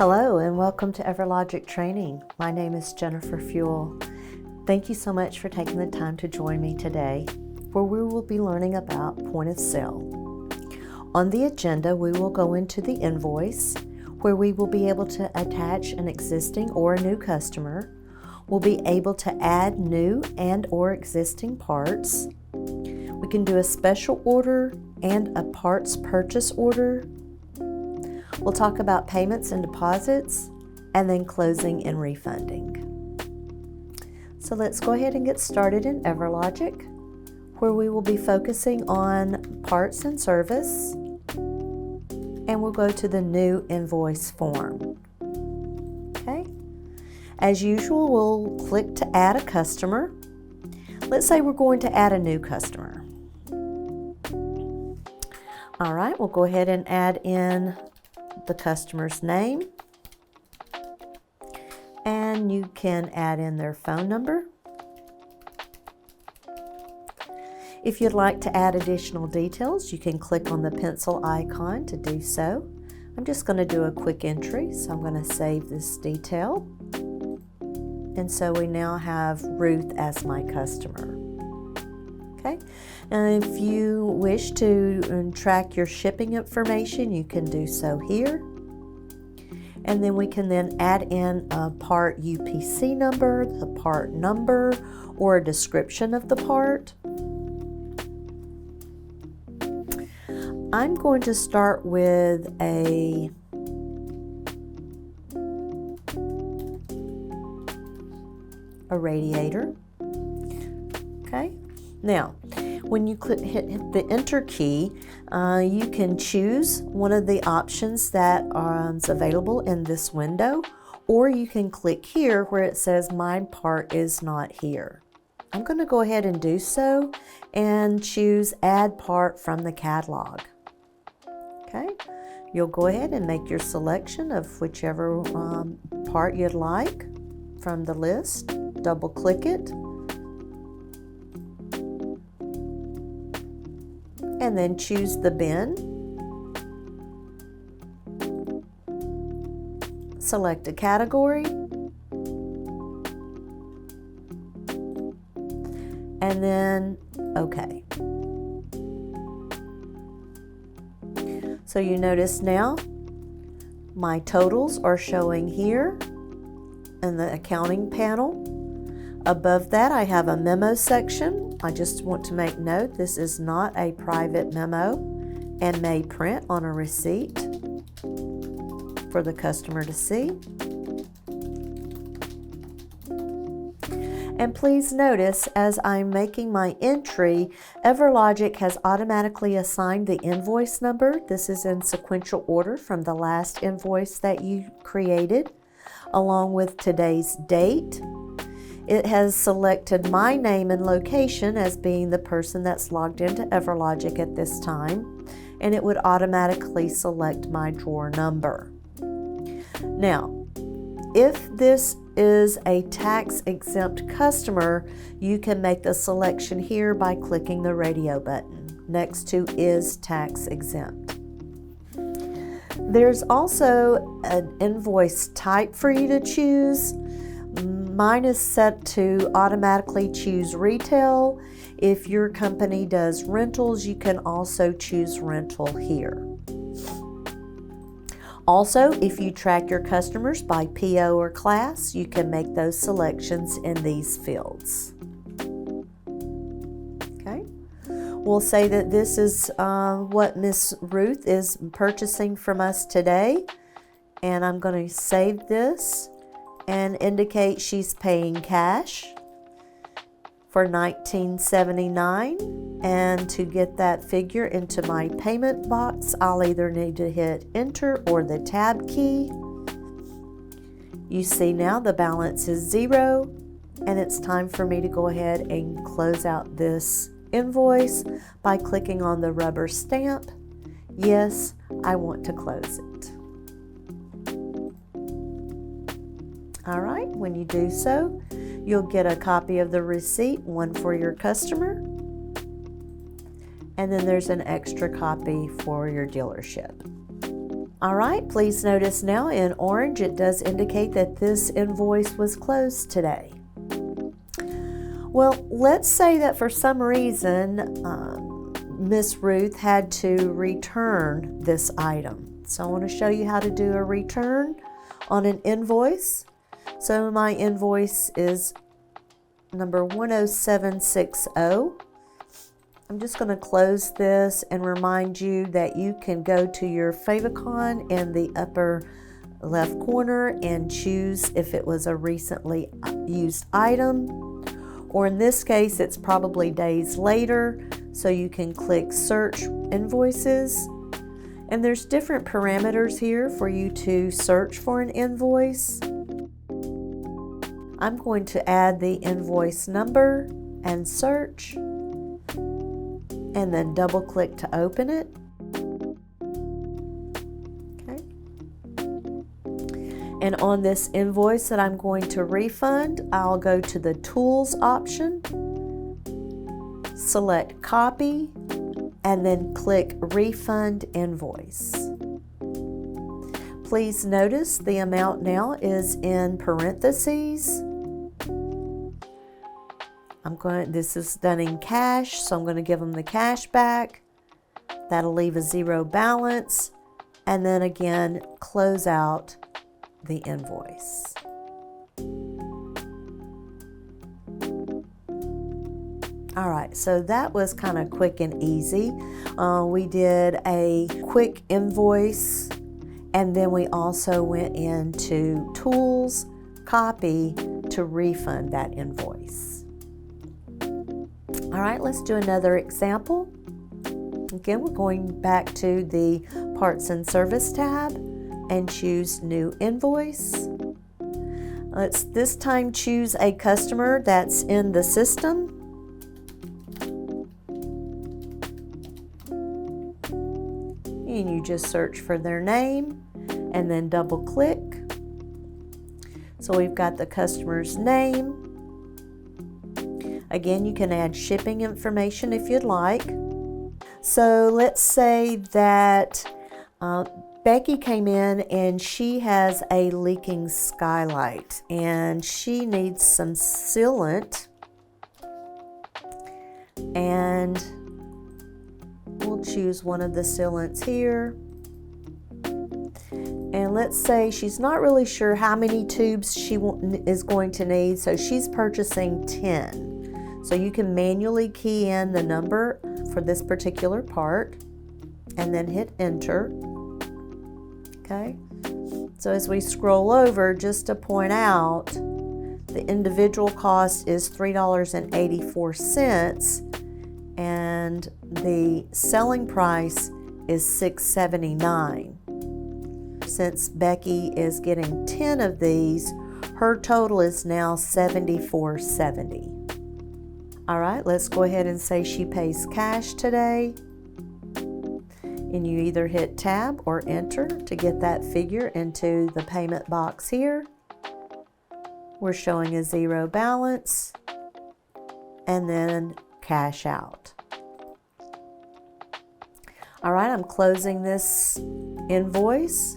Hello and welcome to EverLogic training. My name is Jennifer Fuel. Thank you so much for taking the time to join me today, where we will be learning about point of sale. On the agenda, we will go into the invoice, where we will be able to attach an existing or a new customer. We'll be able to add new and or existing parts. We can do a special order and a parts purchase order. We'll talk about payments and deposits, and then closing and refunding. So let's go ahead and get started in EverLogic, where we will be focusing on parts and service, and we'll go to the new invoice form. Okay. As usual, we'll click to add a customer. Let's say we're going to add a new customer. All right, we'll go ahead and add in the customer's name, and you can add in their phone number. If you'd like to add additional details, you can click on the pencil icon to do so. I'm just going to do a quick entry, so I'm going to save this detail. And so we now have Ruth as my customer. Okay, and if you wish to track your shipping information, you can do so here. And then we can then add in a part UPC number, the part number, or a description of the part. I'm going to start with a radiator. Okay. Now, when you hit the Enter key, you can choose one of the options that is available in this window, or you can click here where it says My part is not here. I'm going to go ahead and do so and choose Add Part from the catalog. Okay, you'll go ahead and make your selection of whichever part you'd like from the list. Double click it, and then choose the bin. Select a category, and then OK. So you notice now my totals are showing here in the accounting panel. Above that, I have a memo section. I just want to make note this is not a private memo and may print on a receipt for the customer to see. And please notice, as I'm making my entry, EverLogic has automatically assigned the invoice number. This is in sequential order from the last invoice that you created, along with today's date. It has selected my name and location as being the person that's logged into EverLogic at this time, and it would automatically select my drawer number. Now, if this is a tax-exempt customer, you can make the selection here by clicking the radio button next to Is Tax Exempt. There's also an invoice type for you to choose. Mine is set to automatically choose retail. If your company does rentals, you can also choose rental here. Also, if you track your customers by PO or class, you can make those selections in these fields. Okay. We'll say that this is what Miss Ruth is purchasing from us today, and I'm going to save this and indicate she's paying cash for $19.79. And to get that figure into my payment box, I'll either need to hit Enter or the Tab key. You see now the balance is 0, and it's time for me to go ahead and close out this invoice by clicking on the rubber stamp. Yes, I want to close it. All right, when you do so, you'll get a copy of the receipt, one for your customer, and then there's an extra copy for your dealership. All right, please notice now in orange it does indicate that this invoice was closed today. Well, let's say that for some reason Miss Ruth had to return this item. So I want to show you how to do a return on an invoice. So my invoice is number 10760. I'm just going to close this and remind you that you can go to your favicon in the upper left corner and choose if it was a recently used item, or in this case it's probably days later, so you can click search invoices, and there's different parameters here for you to search for an invoice. I'm going to add the invoice number and search, and then double click to open it. Okay. And on this invoice that I'm going to refund, I'll go to the Tools option, select Copy, and then click Refund Invoice. Please notice the amount now is in parentheses. This is done in cash, so I'm going to give them the cash back. That'll leave a zero balance, and then again close out the invoice. All right, so that was kind of quick and easy. We did a quick invoice, and then we also went into Tools, Copy to refund that invoice. All right, let's do another example. Again, we're going back to the Parts and Service tab and choose New Invoice. Let's this time choose a customer that's in the system. And you just search for their name and then double click. So we've got the customer's name. Again, you can add shipping information if you'd like. So let's say that Becky came in and she has a leaking skylight and she needs some sealant, and we'll choose one of the sealants here. And let's say she's not really sure how many tubes she is going to need, so she's purchasing 10. So you can manually key in the number for this particular part and then hit enter. Okay. So as we scroll over, just to point out, the individual cost is $3.84 and the selling price is $6.79. Since Becky is getting 10 of these, her total is now $74.70. All right, let's go ahead and say she pays cash today. And you either hit tab or enter to get that figure into the payment box here. We're showing a zero balance and then cash out. All right, I'm closing this invoice,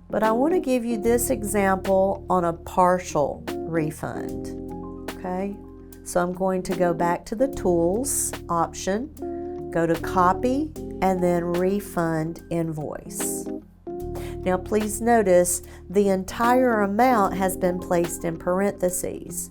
but I want to give you this example on a partial refund. Okay. So I'm going to go back to the Tools option, go to Copy, and then Refund Invoice. Now please notice the entire amount has been placed in parentheses,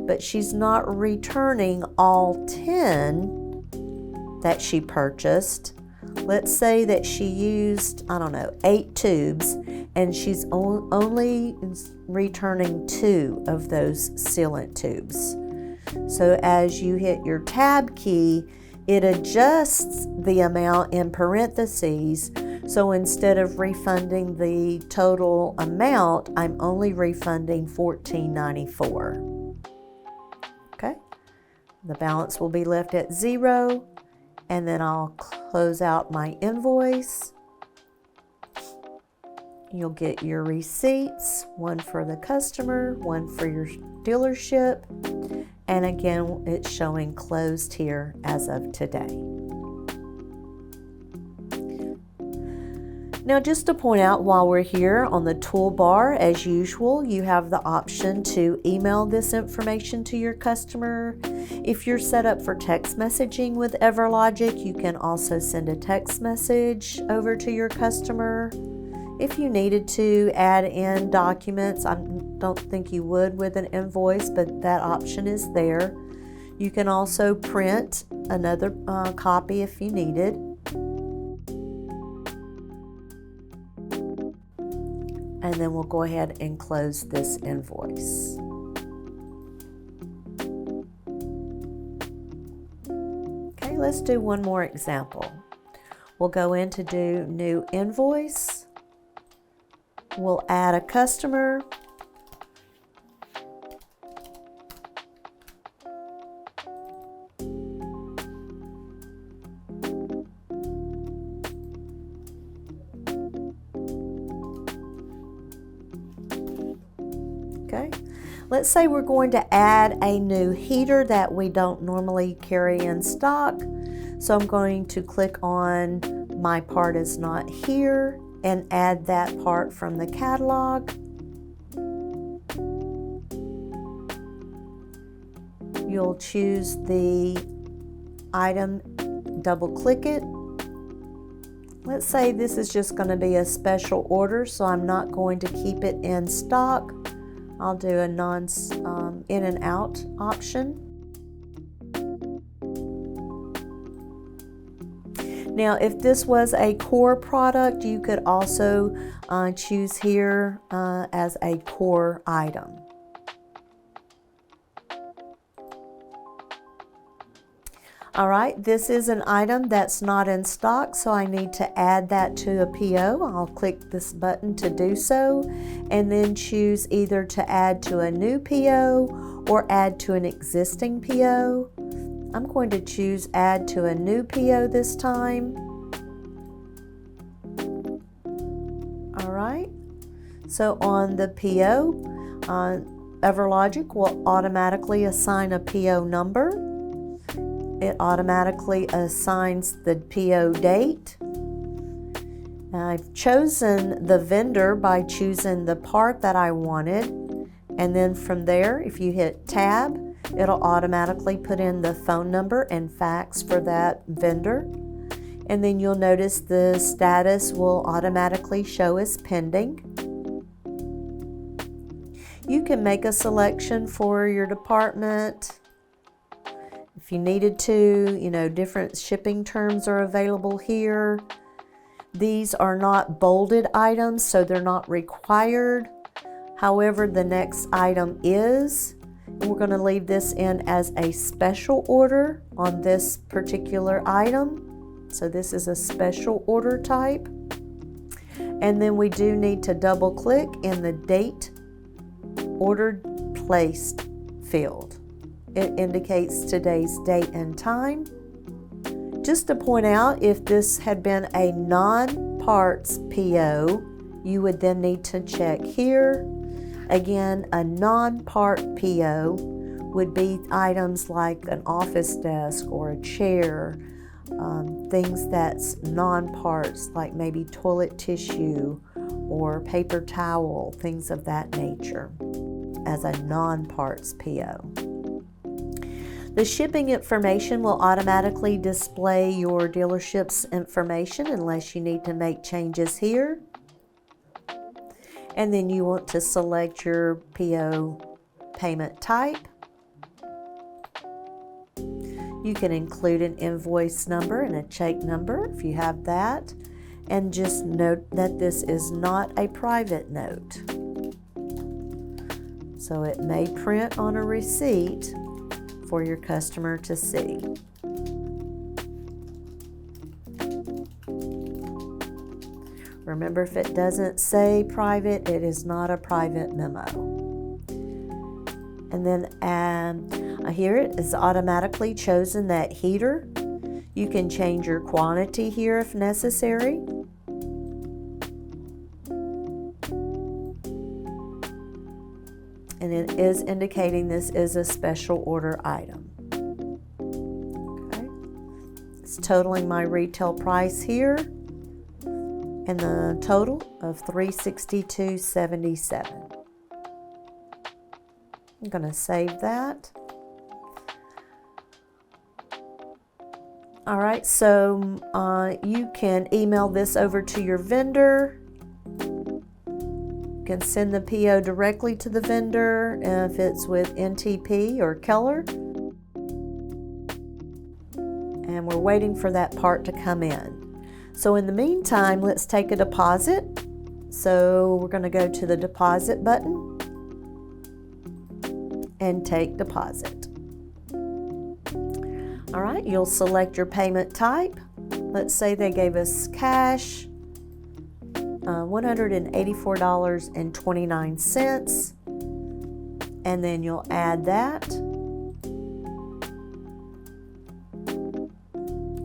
but she's not returning all 10 that she purchased. Let's say that she used, 8 tubes, and she's only returning 2 of those sealant tubes. So as you hit your tab key, it adjusts the amount in parentheses. So instead of refunding the total amount, I'm only refunding $14.94. Okay, the balance will be left at 0, and then I'll close out my invoice. You'll get your receipts, one for the customer, one for your dealership. And again, it's showing closed here as of today. Now, just to point out while we're here on the toolbar, as usual, you have the option to email this information to your customer. If you're set up for text messaging with EverLogic, you can also send a text message over to your customer. If you needed to add in documents, I don't think you would with an invoice, but that option is there. You can also print another copy if you needed. And then we'll go ahead and close this invoice. Okay, let's do one more example. We'll go in to do new invoice. We'll add a customer. Okay, let's say we're going to add a new heater that we don't normally carry in stock. So I'm going to click on My Part Is Not Here and add that part from the catalog. You'll choose the item, double click it. Let's say this is just going to be a special order, so I'm not going to keep it in stock. I'll do a in and out option. Now, if this was a core product, you could also choose here as a core item. All right, this is an item that's not in stock, so I need to add that to a PO. I'll click this button to do so, and then choose either to add to a new PO or add to an existing PO. I'm going to choose add to a new PO this time. All right, so on the PO, EverLogic will automatically assign a PO number. It automatically assigns the PO date. I've chosen the vendor by choosing the part that I wanted, and then from there, if you hit tab, it'll automatically put in the phone number and fax for that vendor. And then you'll notice the status will automatically show as pending. You can make a selection for your department. If you needed to, different shipping terms are available here. These are not bolded items, so they're not required. However, the next item is. We're going to leave this in as a special order on this particular item. So this is a special order type. And then we do need to double click in the date ordered placed field. It indicates today's date and time. Just to point out, if this had been a non-parts PO, you would then need to check here. Again, a non-part PO would be items like an office desk or a chair, things that's non-parts like maybe toilet tissue or paper towel, things of that nature, as a non-parts PO. The shipping information will automatically display your dealership's information unless you need to make changes here. And then you want to select your PO payment type. You can include an invoice number and a check number if you have that. And just note that this is not a private note. So it may print on a receipt for your customer to see. Remember, if it doesn't say private, it is not a private memo. And then here it is automatically chosen that heater. You can change your quantity here if necessary. And it is indicating this is a special order item. Okay. It's totaling my retail price here. and the total of $362.77. I'm going to save that. All right, so you can email this over to your vendor. You can send the PO directly to the vendor if it's with NTP or Keller. And we're waiting for that part to come in. So in the meantime, let's take a deposit. So we're going to go to the deposit button and take deposit. All right, you'll select your payment type. Let's say they gave us cash, $184.29, and then you'll add that,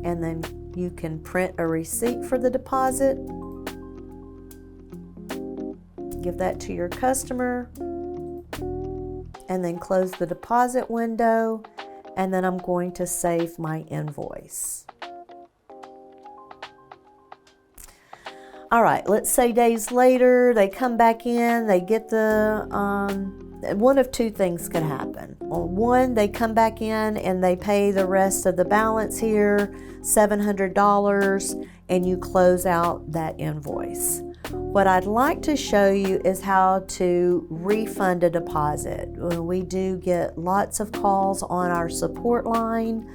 and then you can print a receipt for the deposit, give that to your customer, and then close the deposit window, and then I'm going to save my invoice. All right, let's say days later, they come back in, they get the, one of two things could happen. One, they come back in and they pay the rest of the balance here, $700, and you close out that invoice. What I'd like to show you is how to refund a deposit. We do get lots of calls on our support line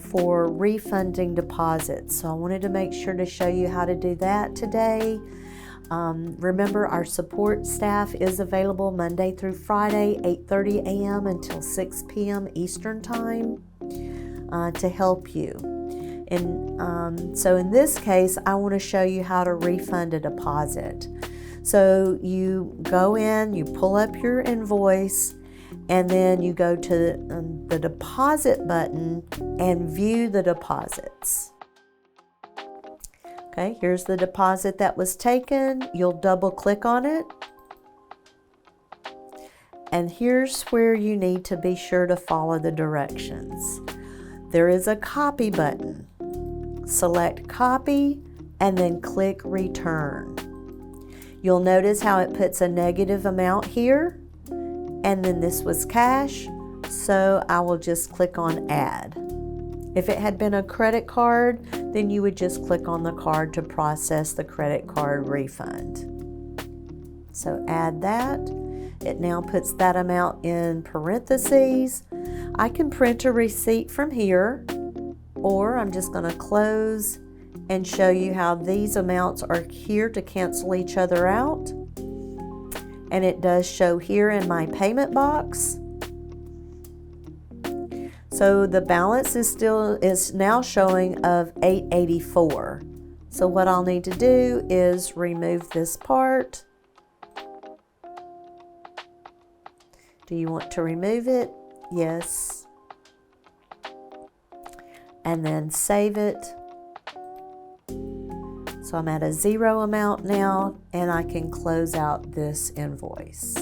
for refunding deposits. So I wanted to make sure to show you how to do that today. Remember, our support staff is available Monday through Friday, 8:30 a.m. until 6 p.m. Eastern Time to help you. And so in this case, I want to show you how to refund a deposit. So you go in, you pull up your invoice, and then you go to the deposit button and view the deposits. Okay, here's the deposit that was taken. You'll double click on it. And here's where you need to be sure to follow the directions. There is a copy button. Select copy and then click return. You'll notice how it puts a negative amount here, and then this was cash, so I will just click on add. If it had been a credit card, then you would just click on the card to process the credit card refund. So add that. It now puts that amount in parentheses. I can print a receipt from here, or I'm just going to close and show you how these amounts are here to cancel each other out. And it does show here in my payment box. So the balance is now showing of $884. So what I'll need to do is remove this part. Do you want to remove it? Yes. And then save it. So I'm at a zero amount now, and I can close out this invoice.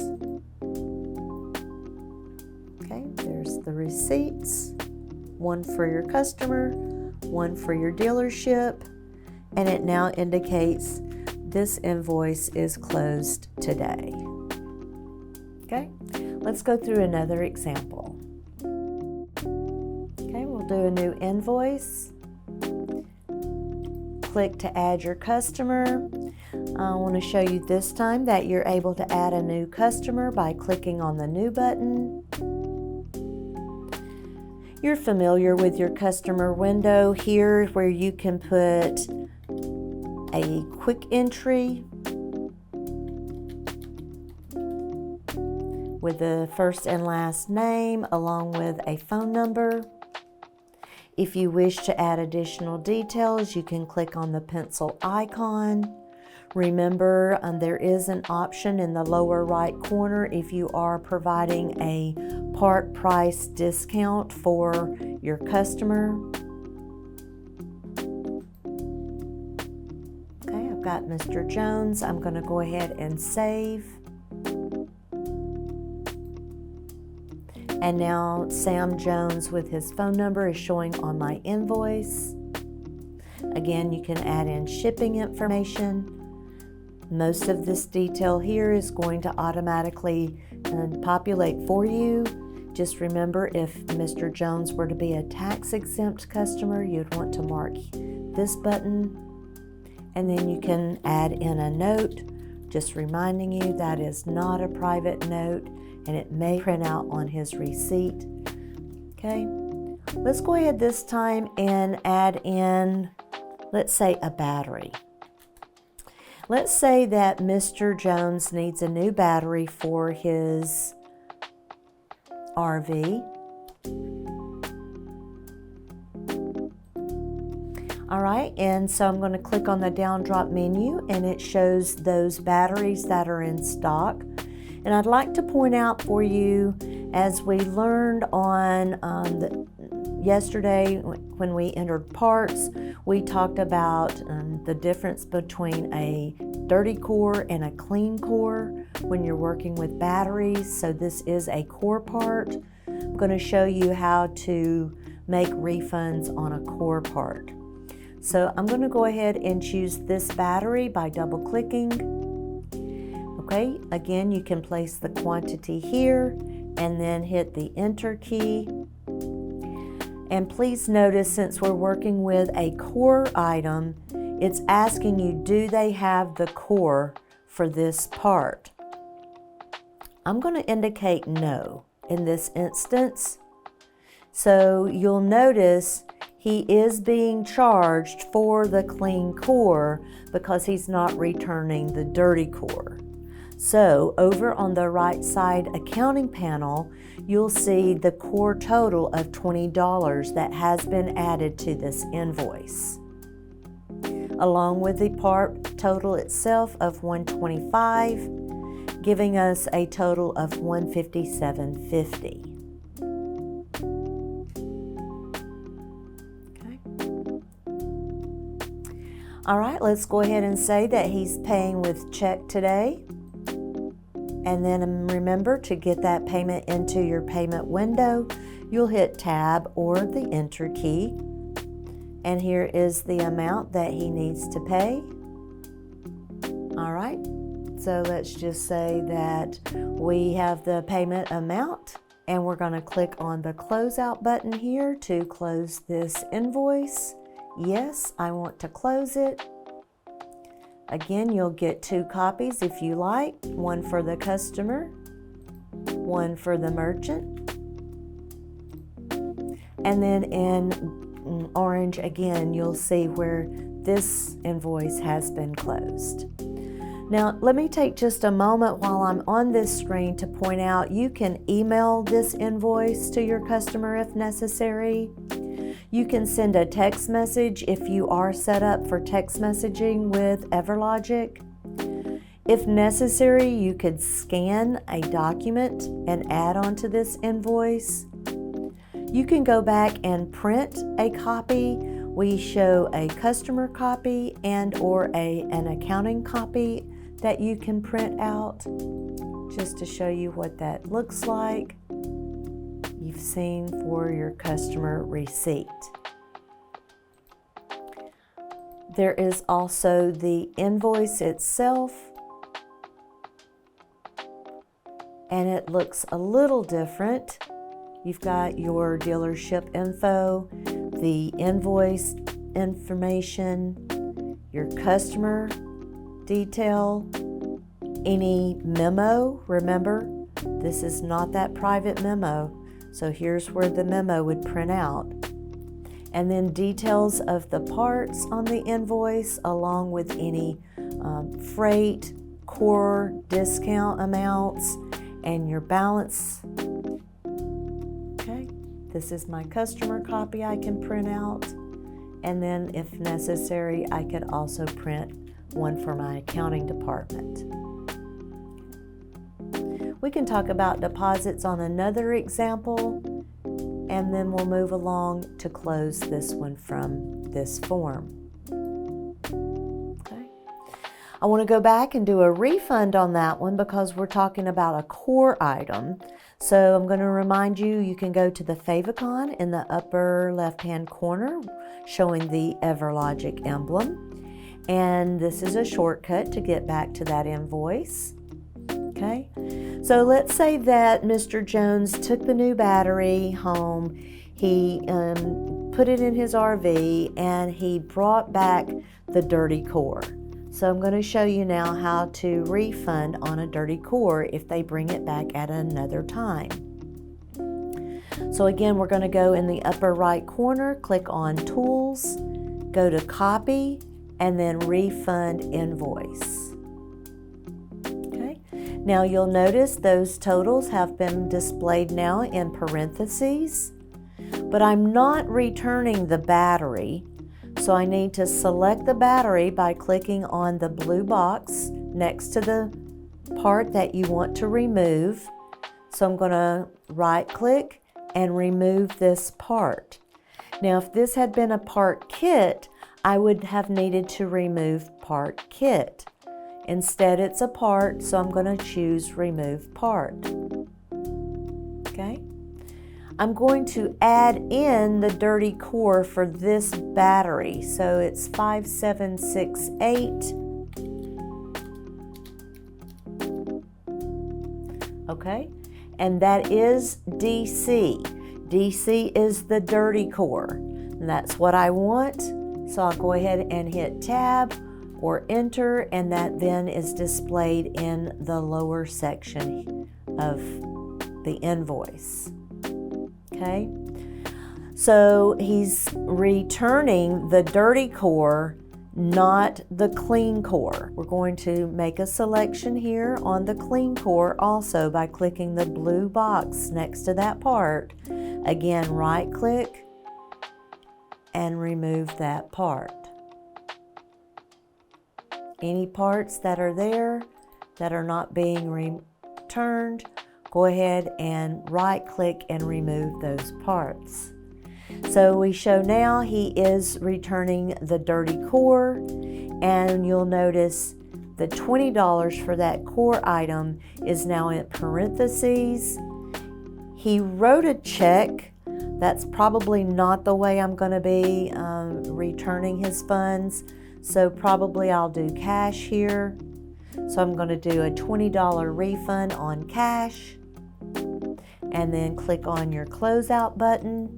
Okay, there's the receipts. One for your customer, one for your dealership, and it now indicates this invoice is closed today. Okay, let's go through another example. Okay, we'll do a new invoice. Click to add your customer. I want to show you this time that you're able to add a new customer by clicking on the new button. You're familiar with your customer window here where you can put a quick entry with the first and last name along with a phone number. If you wish to add additional details, you can click on the pencil icon. Remember, there is an option in the lower right corner if you are providing a part price discount for your customer. Okay, I've got Mr. Jones. I'm going to go ahead and save. And now Sam Jones with his phone number is showing on my invoice. Again, you can add in shipping information. Most of this detail here is going to automatically populate for you. Just remember, if Mr. Jones were to be a tax-exempt customer, you'd want to mark this button, and then you can add in a note, just reminding you that is not a private note, and it may print out on his receipt. Okay, let's go ahead this time and add in, let's say, a battery. Let's say that Mr. Jones needs a new battery for his RV. All right, and so I'm going to click on the down drop menu, and it shows those batteries that are in stock. And I'd like to point out for you, as we learned on yesterday when we entered parts, we talked about the difference between a dirty core and a clean core when you're working with batteries. So this is a core part. I'm going to show you how to make refunds on a core part. So I'm going to go ahead and choose this battery by double clicking. Okay, again, you can place the quantity here and then hit the enter key. And please notice, since we're working with a core item, it's asking you, do they have the core for this part? I'm going to indicate no in this instance. So you'll notice he is being charged for the clean core because he's not returning the dirty core. So over on the right side accounting panel, you'll see the core total of $20 that has been added to this invoice, along with the part total itself of $125, giving us a total of $157.50. All right, let's go ahead and say that he's paying with check today. And then remember, to get that payment into your payment window, you'll hit Tab or the Enter key. And here is the amount that he needs to pay. All right, so let's just say that we have the payment amount, and we're going to click on the Closeout button here to close this invoice. Yes, I want to close it. Again, you'll get 2 copies if you like, one for the customer, one for the merchant. And then in orange, again, you'll see where this invoice has been closed. Now, let me take just a moment while I'm on this screen to point out you can email this invoice to your customer if necessary. You can send a text message if you are set up for text messaging with EverLogic. If necessary, you could scan a document and add onto this invoice. You can go back and print a copy. We show a customer copy and or an accounting copy that you can print out, just to show you what that looks like. You've seen for your customer receipt. There is also the invoice itself, and it looks a little different. You've got your dealership info, the invoice information, your customer detail, any memo. Remember, this is not that private memo. So here's where the memo would print out. And then details of the parts on the invoice, along with any freight, core, discount amounts, and your balance. Okay, this is my customer copy I can print out. And then if necessary, I could also print one for my accounting department. We can talk about deposits on another example, and then we'll move along to close this one from this form. Okay. I want to go back and do a refund on that one because we're talking about a core item. So I'm going to remind you, you can go to the favicon in the upper left-hand corner showing the EverLogic emblem. And this is a shortcut to get back to that invoice. Okay, so let's say that Mr. Jones took the new battery home. He put it in his RV and he brought back the dirty core. So I'm going to show you now how to refund on a dirty core if they bring it back at another time. So again, we're going to go in the upper right corner, click on Tools, go to Copy, and then Refund Invoice. Okay. Now you'll notice those totals have been displayed now in parentheses, but I'm not returning the battery. So I need to select the battery by clicking on the blue box next to the part that you want to remove. So I'm going to right click and remove this part. Now if this had been a part kit, I would have needed to remove part kit. Instead it's a part, so I'm going to choose remove part. Okay. I'm going to add in the dirty core for this battery. So it's 5768. Okay, and that is DC. DC is the dirty core, and that's what I want. So I'll go ahead and hit Tab or Enter, and that then is displayed in the lower section of the invoice. Okay, so he's returning the dirty core, not the clean core. We're going to make a selection here on the clean core also by clicking the blue box next to that part. Again, right click and remove that part. Any parts that are there that are not being returned, go ahead and right click and remove those parts. So we show now he is returning the dirty core, and you'll notice the $20 for that core item is now in parentheses. He wrote a check. That's probably not the way I'm going to be returning his funds. So probably I'll do cash here. So I'm going to do a $20 refund on cash. And then click on your closeout button.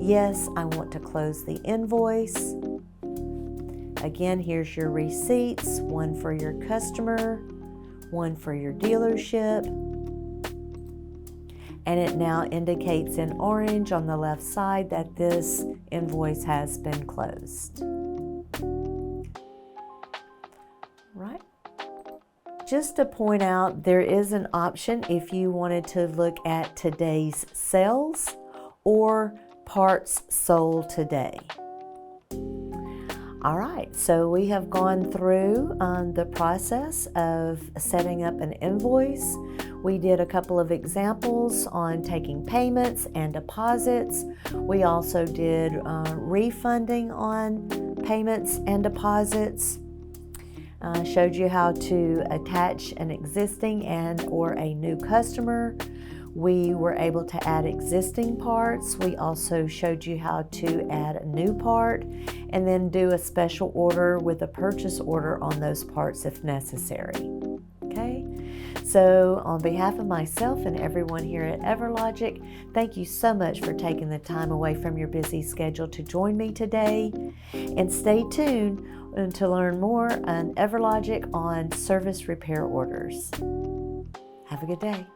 Yes, I want to close the invoice. Again, here's your receipts, one for your customer, one for your dealership. And it now indicates in orange on the left side that this invoice has been closed. Right. Just to point out, there is an option if you wanted to look at today's sales or parts sold today. All right, so we have gone through the process of setting up an invoice. We did a couple of examples on taking payments and deposits. We also did refunding on payments and deposits. Showed you how to attach an existing and or a new customer. We were able to add existing parts. We also showed you how to add a new part and then do a special order with a purchase order on those parts if necessary. Okay, so on behalf of myself and everyone here at EverLogic, thank you so much for taking the time away from your busy schedule to join me today. And stay tuned to learn more on EverLogic on service repair orders. Have a good day.